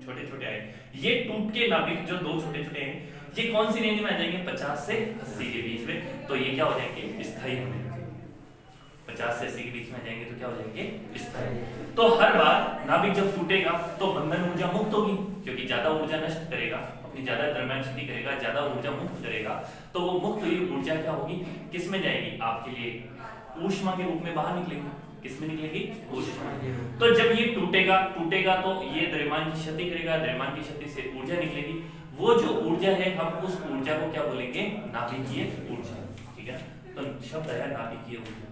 छोटे छोटे आए, ये टूट के नाभिक जो दो छोटे छोटे हैं ये कौन सी रेंज में आ जाएंगे, 50 से 80 के बीच में, तो ये क्या हो जाएंगे, स्थायी होने लगेंगे। 50 से 80 के बीच में आ जाएंगे तो क्या हो जाएंगे, स्थायी। तो हर बार नाभिक जब टूटेगा तो बंधन ऊर्जा मुक्त होगी, क्योंकि ज्यादा ऊर्जा नष्ट करेगा, अपनी ज्यादा द्रव्यमान शक्ति करेगा, ज्यादा ऊर्जा मुक्त करेगा, तो वो मुक्त हुई ऊर्जा क्या होगी, किस में जाएगी, आपके लिए ऊष्मा के रूप में बाहर निकलेगी। किस में निकलेगी, ऊष्मा। तो जब ये टूटेगा तो ये द्रव्यमान की क्षति करेगा, द्रव्यमान की क्षति से ऊर्जा निकलेगी, वो जो ऊर्जा है हम उस ऊर्जा को क्या बोलेंगे, नाभिकीय ऊर्जा। ठीक है, तो शब्द आया नाभिकीय ऊर्जा।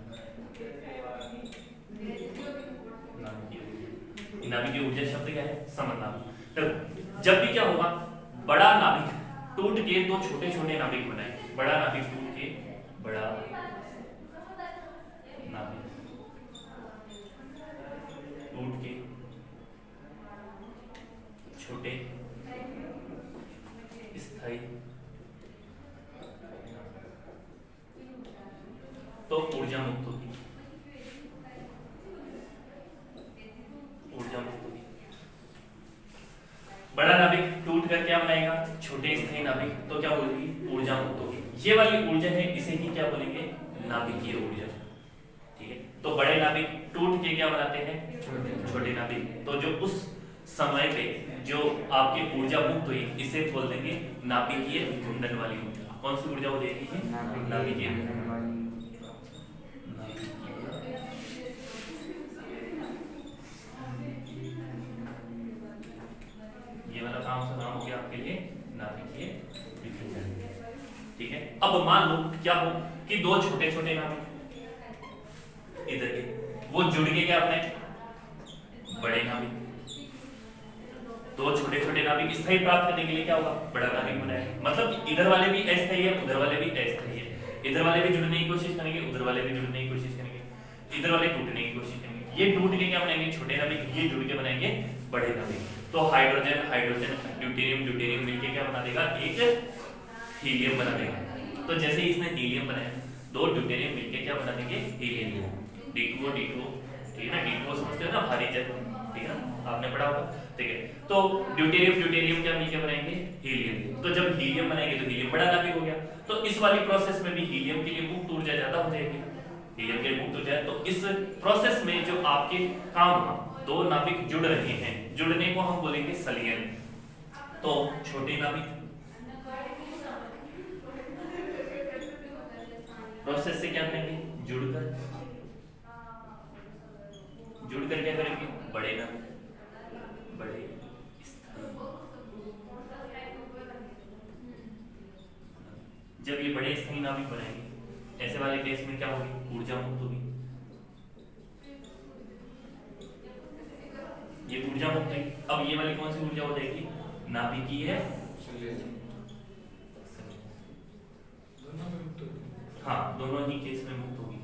नाभिकीय ऊर्जा शब्द क्या है, समनाभिक। तो जब भी क्या होगा, बड़ा नाभिक टूट के दो छोटे छोटे नाभिक बनाए, बड़ा नाभिक टूट के बड़ा नाभिक टूट के छोटे स्थायी, तो ऊर्जा मुक्त होगी, ऊर्जा मुक्त होगी। बड़ा नाभिक टूट कर क्या बनाएगा, छोटे स्थायी नाभिक, तो क्या होगी, ऊर्जा मुक्त होगी। ये वाली ऊर्जा है, इसे ही क्या बोलेंगे, नाभिकीय ऊर्जा। ठीक है, तो बड़े नाभिक टूट के क्या बनाते हैं, छोटे नाभिक, तो जो उस समय पे जो आपकी ऊर्जा मुक्त हुई इसे बोल देंगे नाभिकीय घूर्णन वाली ऊर्जा। कौन सी ऊर्जा हो जाएगी, नाभिकीय। ये वाला काम से नाम हो गया आपके लिए नाभिकीय विखंडन। ठीक है, अब मान लो क्या हो कि दो छोटे छोटे नाभिक इधर के वो जुड़ के क्या बनाए, बड़े नाभिक। दो छोटे छोटे नाभिक स्थायी प्राप्त करने के लिए क्या होगा, बड़ा नाभिक बनाए। मतलब इधर वाले भी अस्थायी है, उधर वाले भी अस्थायी है, इधर वाले भी जुड़ने की कोशिश करेंगे, उधर वाले भी जुड़ने की कोशिश करेंगे, इधर वाले टूटने की कोशिश करेंगे। ये टूट के क्या बनाएंगे, छोटे नाभिक, ये जुड़ के बनाएंगे बड़े नाभिक। तो हाइड्रोजन हाइड्रोजन, ड्यूटेरियम ड्यूटेरियम मिलके क्या बना देगा, एक हीलियम बना देगा। तो जैसे इसने हीलियम बनाया, दो ड्यूटेरियम मिलके क्या बना देंगे, हीलियम। D2O ठीक है ना, D2O समझते हो ना, भारी जल, ठीक है ना, आपने पढ़ा होगा। ठीक है, तो ड्यूटेरियम ड्यूटेरियम क्या मिलके बनाएंगे, हीलियम। तो जब हीलियम बनाएंगे तो हीलियम बड़ा नाभिक हो गया। तो इस वाली प्रोसेस में भी हीलियम के लिए मुक्त ऊर्जा ज्यादा हो जाएगी, हीलियम के लिए मुक्त ऊर्जा। तो इस प्रोसेस में जो आपके काम दो नाभिक जुड़ रहे हैं, जुड़ने को हम बोलेंगे संलयन। तो छोटे नाभिक प्रोसेस से क्या करेंगे, जुड़कर क्या करेंगे, बड़े नाभिक, बड़े जब ये बड़े स्थायी नाभिक बनाएंगे, ऐसे वाले केस में क्या होगी, ऊर्जा मुक्त होगी। ये ऊर्जा मुक्त हुई, अब ये वाली कौन सी ऊर्जा हो जाएगी, नाभिकीय है। हाँ, दोनों ही केस में मुक्त होगी।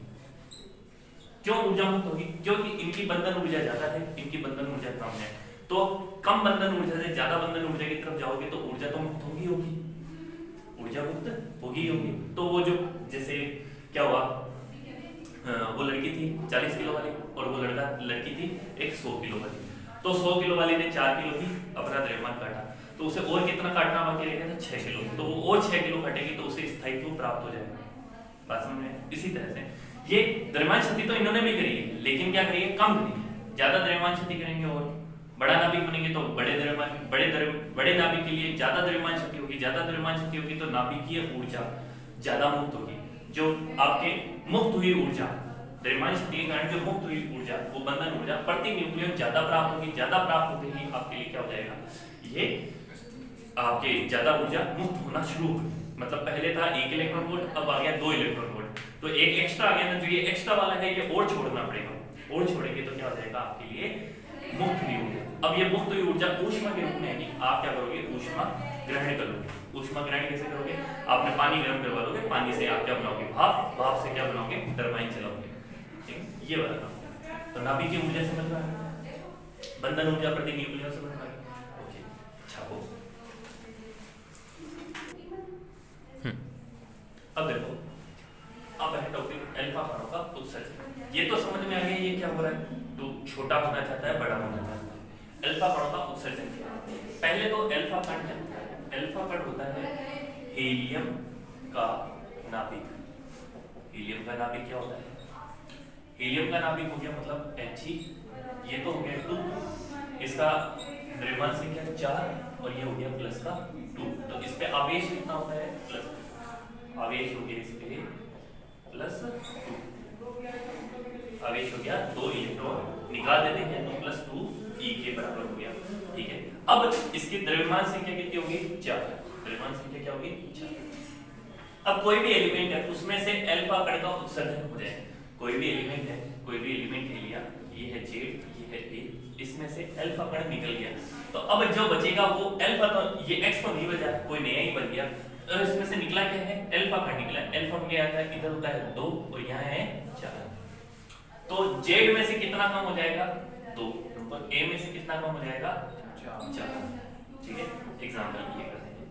क्यों ऊर्जा मुक्त होगी, क्योंकि इनकी बंधन ऊर्जा ज्यादा है, इनकी बंधन ऊर्जा कम है। तो कम बंधन ऊर्जा से ज्यादा बंधन ऊर्जा की तरफ जाओगे तो ऊर्जा तो मुक्त होगी, ऊर्जा मुक्त होगी। तो वो जो जैसे क्या हुआ, वो लड़की थी 40 किलो वाली और वो लड़की थी एक 100 किलो वाली। तो 100 किलो वाली ने 4 किलो की अपना द्रव्यमान काटा, तो उसे और कितना काटना बाकी रहेगा था, 6 किलो। तो वो और 6 किलो काटेगी तो उसे स्थायित्व प्राप्त हो जाएगा। बात समझ में? इसी तरह से ये द्रव्यमान क्षति तो इन्होंने भी करी है, लेकिन क्या करिए, कम करिए। ज्यादा द्रव्यमान क्षति करेंगे और बड़ा नाभिक बनेंगे तो बड़े नाभिक के लिए ज्यादा द्रव्यमान शक्ति होगी, ज्यादा द्रव्यमान शक्ति होगी तो नाभिकीय ऊर्जा ज्यादा मुक्त होगी। जो आपके मुक्त हुई ऊर्जा, द्रव्यमान शक्ति के कारण जो मुक्त हुई ऊर्जा, वो बंधन ऊर्जा प्रति न्यूक्लियन ज्यादा प्राप्त होगी। ज्यादा प्राप्त होते ही आपके लिए क्या हो जाएगा, ये आपके ज्यादा ऊर्जा मुक्त होना शुरू होगी। मतलब पहले था 1 इलेक्ट्रॉन वोल्ट, अब आ गया 2 इलेक्ट्रॉन वोल्ट, तो एक एक्स्ट्रा आ गया ना। जो ये एक्स्ट्रा वाला है ये और छोड़ना पड़ेगा, और छोड़ेंगे तो क्या हो जाएगा आपके लिए मुक्त हुई ऊर्जा। अब ये मुक्त हुई ऊर्जा ऊष्मा के रूप में है, आप क्या करोगे, ऊष्मा ग्रहण करोगे। ऊष्मा ग्रहण कैसे करोगे, आपने पानी गर्म करवा लोगे, पानी से आप क्या बनाओगे, भाप, भाप से क्या बनाओगे, टरबाइन चलाओगे। ठीक है, ये वाला काम। तो नाभिकीय ऊर्जा समझ में आया, बंधन ऊर्जा प्रति न्यूक्लियन समझ में आया। ओके, छापो। अब देखो, अब है टॉपिक अल्फा कणों का उत्सर्जन। ये तो समझ में आ गया ये क्या हो रहा है, तो छोटा होना चाहता है, बड़ा होना चाहता है। अल्फा कणों का उत्सर्जन पहले तो अल्फा कण क्या होता है? अल्फा कण होता है हीलियम का नाभिक। हीलियम का नाभिक क्या होता है? हीलियम का नाभिक हो गया मतलब He, ये तो हो गया 2, इसका द्रव्यमान संख्या 4 और ये हो गया प्लस का 2। तो इस पे आवेश कितना होता है? प्लस। आवेश हो गया इस पे प्लस 2, आवेश हो गया 2 इलेक्ट्रॉन निकाल देते हैं तो प्लस 2 E के बराबर हो गया। ठीक है, अब इसकी द्रव्यमान संख्या कितनी होगी? 4। द्रव्यमान संख्या क्या होगी? 4। अब कोई भी एलिमेंट है उसमें से अल्फा कण का उत्सर्जन हो जाए। कोई भी एलिमेंट है, कोई भी एलिमेंट ले लिया, ये है Z, ये है A, इसमें से अल्फा कण निकल गया, तो अब जो बचेगा वो अल्फा, तो ये X तो नहीं बचा, कोई नया ही बन गया। और इसमें से निकला क्या है? अल्फा कण निकला। अल्फा में आता है इधर होता है 2 और यहाँ है 4। तो Z में से कितना कम हो जाएगा? 2। और A में से कितना कम हो जाएगा? 4। ठीक है, एग्जांपल ये करते हैं।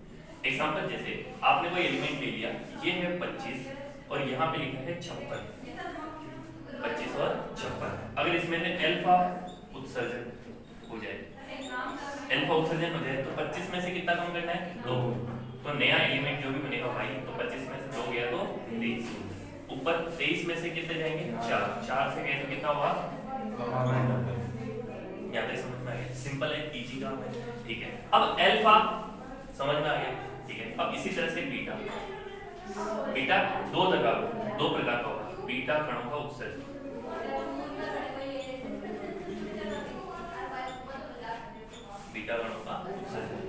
एग्जांपल जैसे आपने कोई एलिमेंट ले लिया, ये है 25 और यहाँ पे लिखा है 56। 25 और 56, अगर इसमें से अल्फा उत्सर्जन हो जाए, अल्फा उत्सर्जन हो जाए तो 25 में से कितना कम करना है? 2। तो नया एलिमेंट जो भी बनेगा भाई, तो 25 में से 2 गया तो 23, ऊपर 23 में से कितने जाएंगे? 4। 4 से गए तो कितना होगा? यहाँ तक समझ में आ गया? सिंपल है, इजी काम है। ठीक है, अब अल्फा समझ में आ गया। ठीक है, अब इसी तरह से बीटा। बीटा दो प्रकार का होगा। बीटा कणों का उत्सर्जन, बीटा कणों का उत्सर्जन।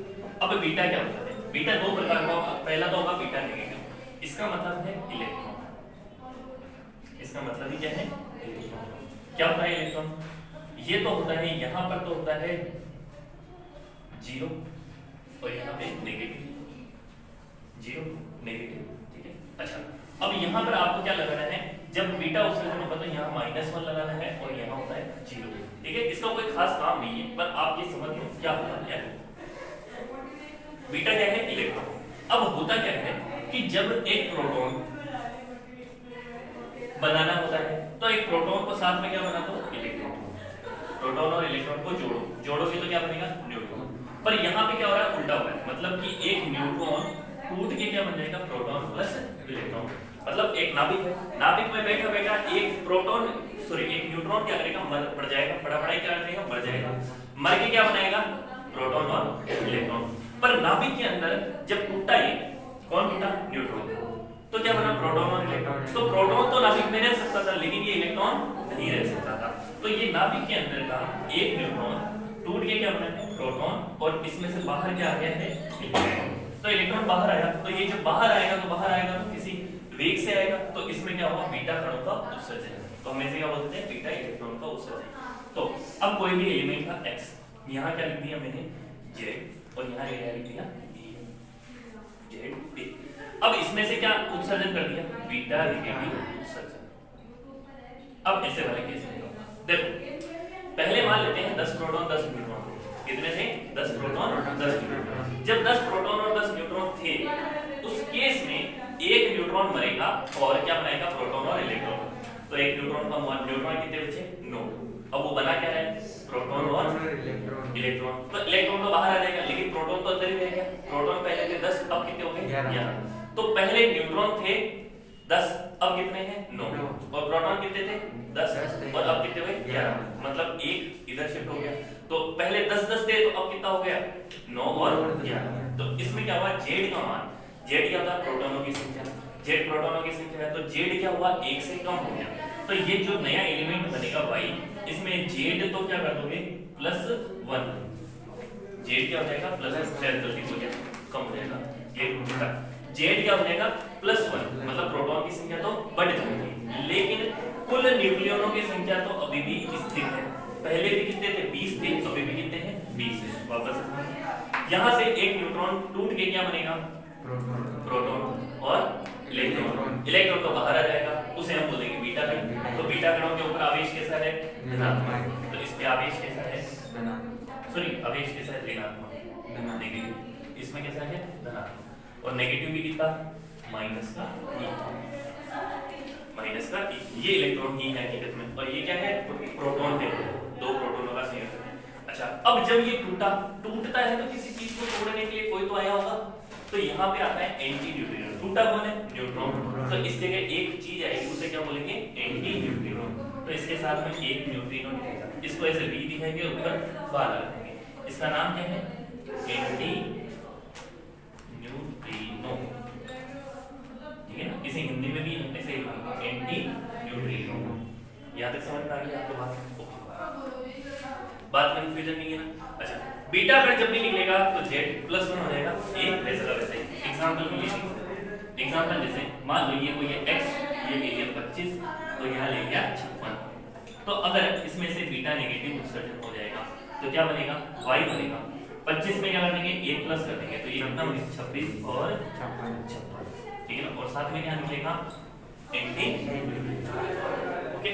अब बीटा क्या होता है? बीटा दो प्रकार का होगा। पहला तो होगा बीटा नेगेटिव, इसका मतलब है इलेक्ट्रॉन। इसका मतलब ही क्या है? इलेक्ट्रॉन। क्या होता है इलेक्ट्रॉन? ये तो होता है, यहाँ पर तो होता है 0 और यहाँ पे नेगेटिव, 0 नेगेटिव। ठीक है, अच्छा अब यहाँ पर आपको क्या लगाना है? जब बीटा उत्सर्जन होगा तो यहाँ -1 लगाना है और यहाँ होता है 0। ठीक है, इसका कोई खास काम नहीं है, पर आप ये समझ लो क्या होता है। बीटा क्या है? इलेक्ट्रॉन। अब होता क्या है कि जब एक प्रोटॉन बनाना होता है तो एक प्रोटॉन को साथ में क्या बना दो? इलेक्ट्रॉन। प्रोटॉन और इलेक्ट्रॉन को जोड़ोगे तो क्या बनेगा? न्यूट्रॉन। पर यहाँ पे क्या हो रहा है? उल्टा हो रहा है, मतलब कि एक न्यूट्रॉन टूट के क्या बन जाएगा? Proton plus electron. मतलब एक नाभिक है, नाभिक में बैठा बैठा एक न्यूट्रॉन क्या करेगा? बढ़ जाएगा, पढ़ाई क्या करेगा? बढ़ जाएगा, मर के क्या बनाएगा? प्रोटॉन और इलेक्ट्रॉन। पर नाभिक के अंदर जब टूटा, ये कौन टूटा? न्यूट्रॉन। तो क्या बना? प्रोटॉन और इलेक्ट्रॉन। तो प्रोटॉन तो नाभिक में रह सकता था, लेकिन ये इलेक्ट्रॉन नहीं रह सकता था। तो ये नाभिक के अंदर का एक न्यूट्रॉन टूट के क्या बना है? प्रोटॉन, और इसमें से बाहर क्या आ गया है? इलेक्ट्रॉन। तो इलेक्ट्रॉन बाहर आया, तो ये जब बाहर आएगा तो किसी वेग से आएगा, तो इसमें क्या होगा? बीटा कणों का उत्सर्जन। तो हम इसे क्या बोलते हैं? बीटा इलेक्ट्रॉन का उत्सर्जन। तो अब कोई भी एलिमेंट का x, यहाँ क्या लिख दिया मैंने? Z, और यहाँ क्या लिख दिया? Z। अब इसमें से क्या उत्सर्जन कर दिया? बीटा नेगेटिव उत्सर्जन। अब ऐसे वाले केस में देखो, पहले मान लेते हैं 10 प्रोटॉन 10 न्यूट्रॉन। कितने थे? 10 प्रोटॉन और 10 न्यूट्रॉन। जब 10 प्रोटॉन और 10 न्यूट्रॉन थे, उस केस में एक न्यूट्रॉन मरेगा और क्या बनाएगा? प्रोटॉन और इलेक्ट्रॉन। तो एक न्यूट्रॉन का न्यूट्रॉन कितने बचे? 9। अब वो बना क्या है? प्रोटॉन और इलेक्ट्रॉन। तो इलेक्ट्रॉन तो बाहर आ जाएगा, लेकिन प्रोटॉन तो अंदर ही रहेगा। प्रोटॉन पहले थे 10, अब कितने हो गए? 11। तो पहले न्यूट्रॉन थे 10, अब कितने हैं? 9। और प्रोटॉन कितने थे? 10, और अब कितने हुए? 11। मतलब एक इधर शिफ्ट हो गया। तो पहले 10 थे, तो अब कितना हो गया? 9 और 11। तो इसमें क्या हुआ? Z का मान, Z क्या होता है? प्रोटॉनों की संख्या। Z प्रोटॉनों की संख्या है, तो Z क्या हुआ? 1 से कम हो गया। तो ये जो नया एलिमेंट बनेगा Y, इसमें Z तो क्या कर दोगे? +1। Z क्या हो जाएगा? +1। गलती हो गया, कम हो जाएगा। Z क्या हो जाएगा? +1। मतलब प्रोटॉन की संख्या तो बढ़ जाएगी, लेकिन कुल न्यूक्लियनों की संख्या तो अभी भी स्थिर है। पहले भी कितने थे? 20 थे, अभी भी कितने हैं? 20 है। वापस यहाँ से एक न्यूट्रॉन टूट के क्या बनेगा? प्रोटॉन और इलेक्ट्रॉन। इलेक्ट्रॉन तो बाहर आ जाएगा, उसे हम बोलेंगे बीटा कण। तो बीटा कणों के ऊपर आवेश कैसा है? धनात्मक। तो इस पे आवेश कैसा है? आवेश कैसा है? ऋणात्मक, नेगेटिव। इसमें कैसा है? धनात्मक। और नेगेटिव भी कितना? माइनस का E। ये इलेक्ट्रॉन ही है हकीकत में, और ये क्या है? प्रोटॉन है। दो प्रोटॉनों का संयोजन है। अच्छा, अब जब ये टूटता है तो किसी चीज को तोड़ने के लिए कोई तो आया होगा, तो यहाँ पे आता है एंटी न्यूट्रिनो। टूटा कौन है? न्यूट्रॉन। तो इस जगह एक चीज आएगी, उसे क्या बोलेंगे? Anti neutrino. तो इसके साथ में एक न्यूट्रिनो लिखेगा, इसको ऐसे बी दिखाएंगे, ऊपर बार लगाएंगे। इसका नाम क्या है? Anti neutrino. ठीक है ना, इसे हिंदी में भी ऐसे एंटी न्यूट्रिनो। यहाँ तक समझ में आ गई आपको बात? बात कंफ्यूजन नहीं है ना? अच्छा, बीटा अगर जब भी निकलेगा तो Z+1 हो जाएगा, एक वैसा वैसे। एग्जांपल के लिए, एग्जांपल जैसे मान लो ये कोई है x, ये ले लिया 25, तो यहाँ ले लिया 56। तो अगर इसमें से बीटा नेगेटिव उत्सर्जन हो जाएगा तो क्या बनेगा? y बनेगा। 25 में क्या कर देंगे? 1 प्लस कर देंगे, तो ये कितना बनेगा? 26 और 56। ठीक है ना, और साथ में क्या निकलेगा? एंटी। ओके,